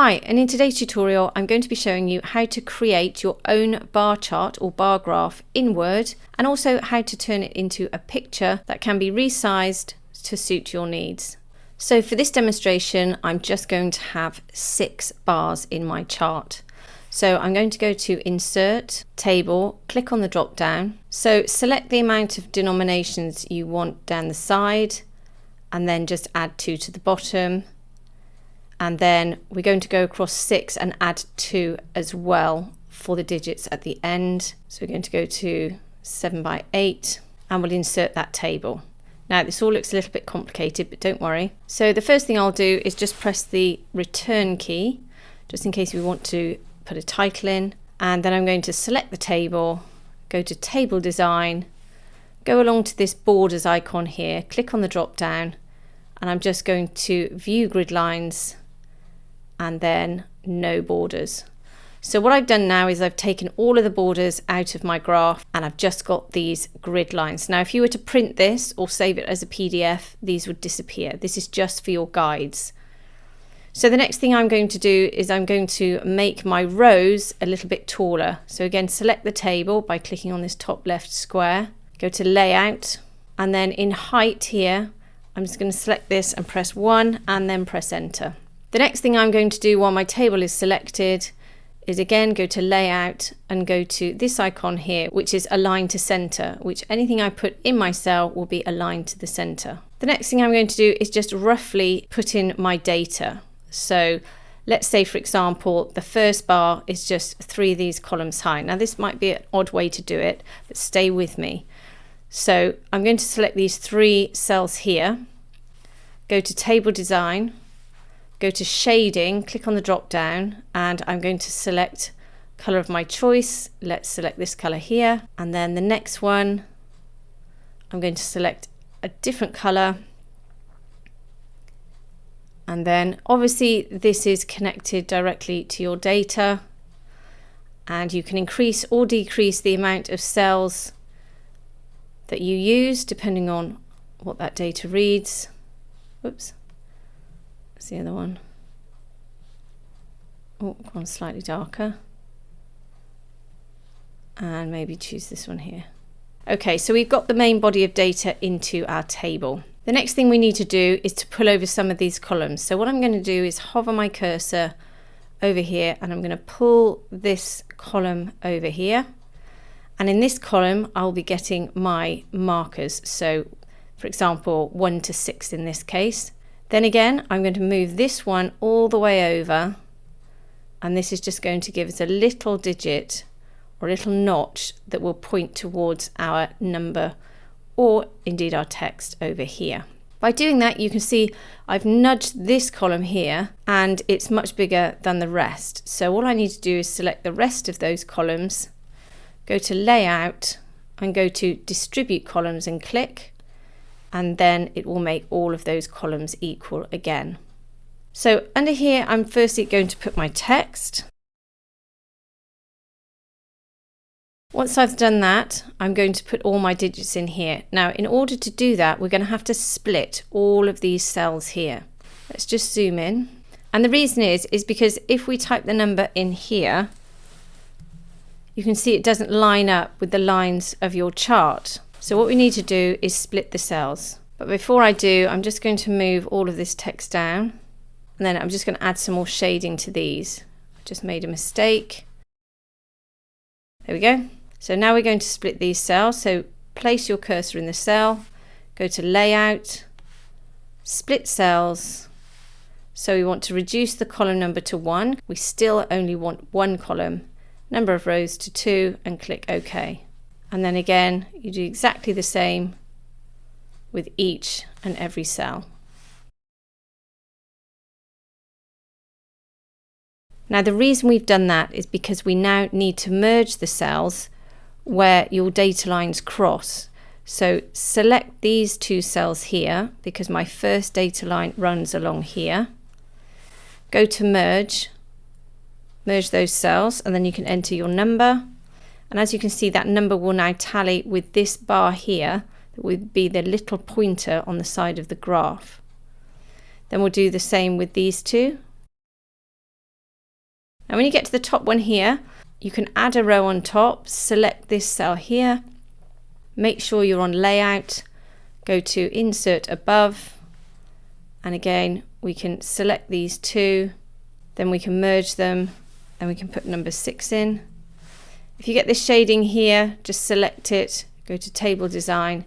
Hi, and in today's tutorial I'm going to be showing you how to create your own bar chart or bar graph in Word, and also how to turn it into a picture that can be resized to suit your needs. So for this demonstration I'm just going to have 6 bars in my chart. So I'm going to go to Insert, Table, click on the drop down. So select the amount of denominations you want down the side and then just add 2 to the bottom. And then we're going to go across 6 and add 2 as well for the digits at the end. So we're going to go to 7 by 8 and we'll insert that table. Now this all looks a little bit complicated, but don't worry. So the first thing I'll do is just press the return key, just in case we want to put a title in. And then I'm going to select the table, go to Table Design, go along to this borders icon here, click on the drop down, and I'm just going to View Grid Lines and then no borders. So what I've done now is I've taken all of the borders out of my graph and I've just got these grid lines. Now if you were to print this or save it as a PDF, these would disappear. This is just for your guides. So the next thing I'm going to do is I'm going to make my rows a little bit taller. So again, select the table by clicking on this top left square, go to Layout, and then in height here, I'm just going to select this and press 1 and then press Enter. The next thing I'm going to do while my table is selected is again go to Layout and go to this icon here, which is Align to Center, which anything I put in my cell will be aligned to the center. The next thing I'm going to do is just roughly put in my data. So let's say, for example, the first bar is just 3 of these columns high. Now this might be an odd way to do it, but stay with me. So I'm going to select these 3 cells here, go to Table Design, go to Shading, click on the drop down, and I'm going to select color of my choice. Let's select this color here, and then the next one I'm going to select a different color, and then obviously this is connected directly to your data, and you can increase or decrease the amount of cells that you use depending on what that data reads. Whoops. That's the other one. Oh, gone slightly darker. And maybe choose this one here. Okay, so we've got the main body of data into our table. The next thing we need to do is to pull over some of these columns. So what I'm going to do is hover my cursor over here and I'm going to pull this column over here. And in this column, I'll be getting my markers. So for example, 1 to 6 in this case. Then again, I'm going to move this one all the way over, and this is just going to give us a little digit or a little notch that will point towards our number or indeed our text over here. By doing that, you can see I've nudged this column here and it's much bigger than the rest. So all I need to do is select the rest of those columns, go to Layout and go to Distribute Columns and click. And then it will make all of those columns equal again. So under here, I'm firstly going to put my text. Once I've done that, I'm going to put all my digits in here. Now, in order to do that, we're going to have to split all of these cells here. Let's just zoom in. And the reason is because if we type the number in here, you can see it doesn't line up with the lines of your chart. So what we need to do is split the cells. But before I do, I'm just going to move all of this text down. And then I'm just going to add some more shading to these. I just made a mistake. There we go. So now we're going to split these cells. So place your cursor in the cell, go to Layout, Split Cells. So we want to reduce the column number to 1. We still only want 1 column, number of rows to 2, and click OK. And then again, you do exactly the same with each and every cell. Now the reason we've done that is because we now need to merge the cells where your data lines cross. So select these 2 cells here because my first data line runs along here. Go to merge those cells, and then you can enter your number. And as you can see, that number will now tally with this bar here, that would be the little pointer on the side of the graph. Then we'll do the same with these 2. Now when you get to the top one here, you can add a row on top, select this cell here, make sure you're on layout, go to insert above, and again we can select these two, then we can merge them and we can put number 6 in. If you get this shading here, just select it, go to table design,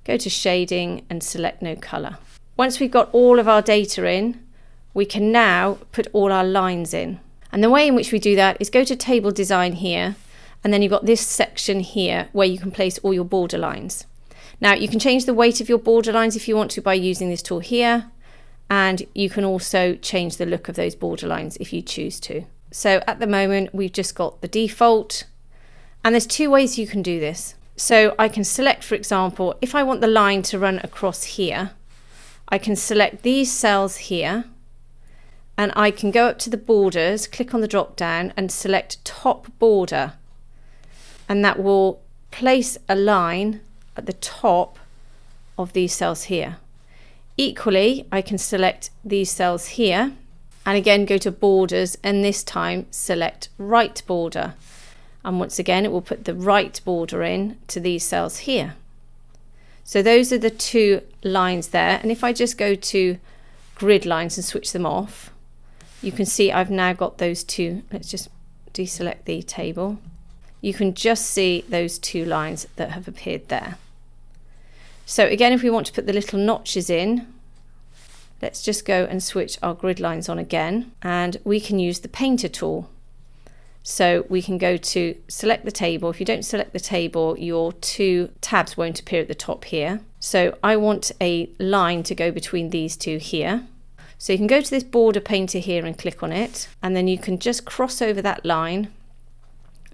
go to shading and select no color. Once we've got all of our data in, we can now put all our lines in. And the way in which we do that is go to table design here, and then you've got this section here where you can place all your border lines. Now you can change the weight of your border lines if you want to by using this tool here, and you can also change the look of those border lines if you choose to. So at the moment we've just got the default, and there's 2 ways you can do this. So I can select, for example, if I want the line to run across here, I can select these cells here, and I can go up to the borders, click on the drop down and select top border, and that will place a line at the top of these cells here. Equally, I can select these cells here and again go to borders, and this time select right border, and once again it will put the right border in to these cells here. So those are the 2 lines there, and if I just go to grid lines and switch them off, you can see I've now got those 2. Let's just deselect the table. You can just see those 2 lines that have appeared there. So again, if we want to put the little notches in, let's just go and switch our grid lines on again, and we can use the painter tool. So we can go to select the table. If you don't select the table, your 2 tabs won't appear at the top here. So I want a line to go between these 2 here. So you can go to this border painter here and click on it, and then you can just cross over that line.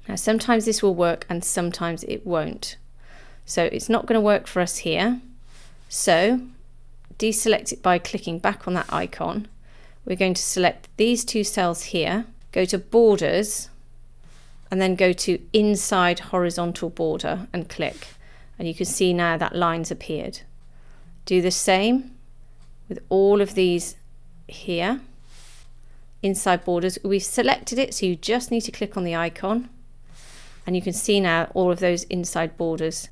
Now sometimes this will work and sometimes it won't. So it's not going to work for us here. So deselect it by clicking back on that icon. We're going to select these 2 cells here, go to borders, and then go to inside horizontal border and click. And you can see now that line's appeared. Do the same with all of these here, inside borders. We've selected it, so you just need to click on the icon, and you can see now all of those inside borders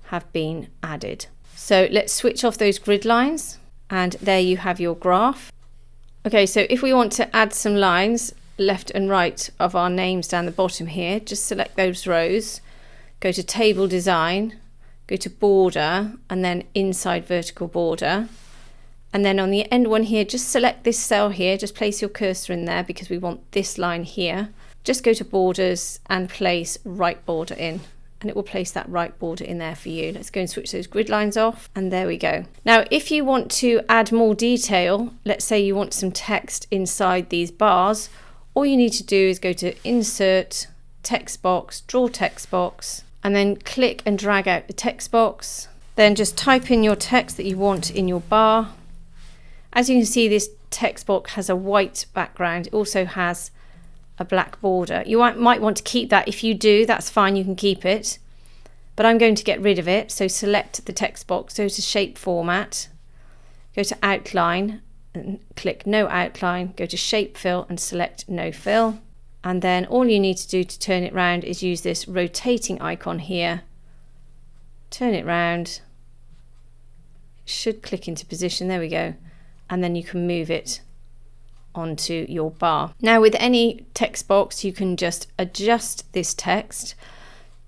have been added. So let's switch off those grid lines, and there you have your graph. Okay, so if we want to add some lines left and right of our names down the bottom here, just select those rows, go to table design, go to border, and then inside vertical border. And then on the end one here, just select this cell here, just place your cursor in there because we want this line here. Just go to borders and place right border in, and it will place that right border in there for you. Let's go and switch those grid lines off, and there we go. Now if you want to add more detail, let's say you want some text inside these bars, all you need to do is go to insert, text box, draw text box, and then click and drag out the text box. Then just type in your text that you want in your bar. As you can see, this text box has a white background. It also has a black border. You might want to keep that. If you do, that's fine, you can keep it. But I'm going to get rid of it. So select the text box, go to shape format, go to outline and click no outline, go to shape fill and select no fill. And then all you need to do to turn it round is use this rotating icon here. Turn it round. It should click into position. There we go. And then you can move it onto your bar. Now with any text box, you can just adjust this text.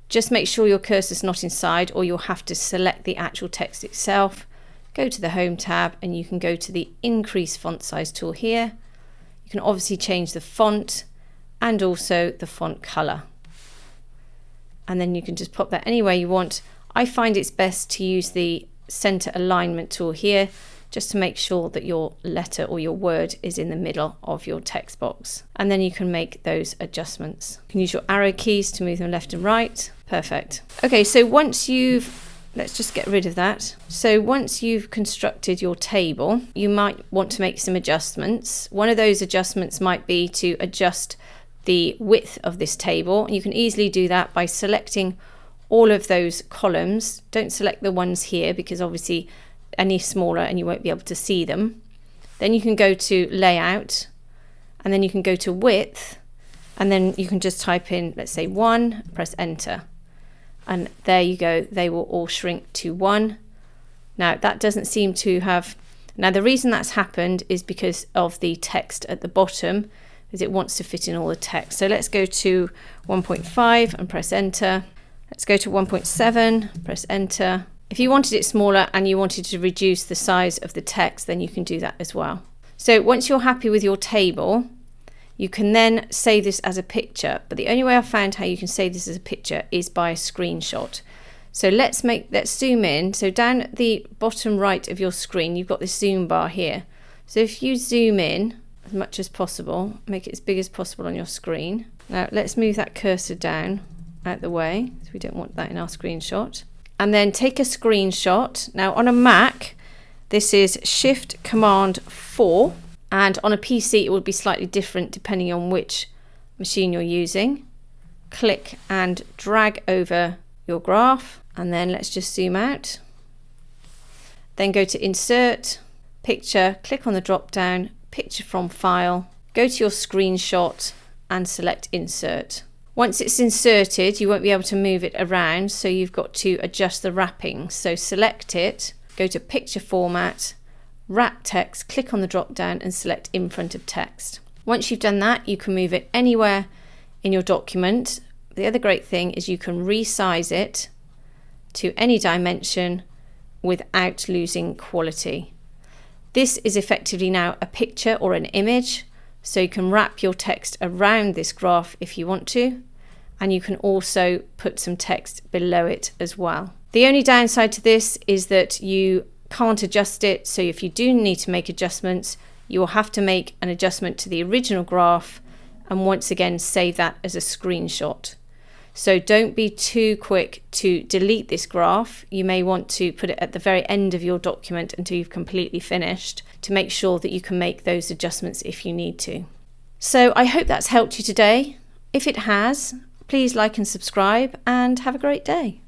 Just make sure your cursor's not inside, or you'll have to select the actual text itself. Go to the Home tab, and you can go to the Increase Font Size tool here. You can obviously change the font and also the font color. And then you can just pop that anywhere you want. I find it's best to use the Center Alignment tool here, just to make sure that your letter or your word is in the middle of your text box. And then you can make those adjustments. You can use your arrow keys to move them left and right. Perfect. Okay, so once let's just get rid of that. So once you've constructed your table, you might want to make some adjustments. One of those adjustments might be to adjust the width of this table. You can easily do that by selecting all of those columns. Don't select the ones here because obviously any smaller and you won't be able to see them. Then you can go to layout, and then you can go to width, And then you can just type in, let's say 1, press enter. And there you go, they will all shrink to 1. Now that doesn't seem to have, now the reason that's happened is because of the text at the bottom, because it wants to fit in all the text. So let's go to 1.5 and press enter. Let's go to 1.7, press enter. If you wanted it smaller and you wanted to reduce the size of the text, then you can do that as well. So once you're happy with your table, you can then save this as a picture, but the only way I've found how you can save this as a picture is by a screenshot. So let's zoom in. So down the bottom right of your screen, you've got this zoom bar here. So if you zoom in as much as possible, make it as big as possible on your screen. Now let's move that cursor down out the way, so we don't want that in our screenshot. And then take a screenshot. Now on a Mac, this is Shift Command 4. And on a PC, it would be slightly different depending on which machine you're using. Click and drag over your graph, and then let's just zoom out. Then go to Insert, Picture, click on the drop down, Picture from File, go to your screenshot and select Insert. Once it's inserted, you won't be able to move it around, so you've got to adjust the wrapping. So select it, go to Picture Format, Wrap Text, click on the drop down and select In Front of Text. Once you've done that, you can move it anywhere in your document. The other great thing is you can resize it to any dimension without losing quality. This is effectively now a picture or an image, so you can wrap your text around this graph if you want to, and you can also put some text below it as well. The only downside to this is that you can't adjust it, so if you do need to make adjustments, you will have to make an adjustment to the original graph and once again save that as a screenshot. So don't be too quick to delete this graph. You may want to put it at the very end of your document until you've completely finished to make sure that you can make those adjustments if you need to. So I hope that's helped you today. If it has, please like and subscribe and have a great day.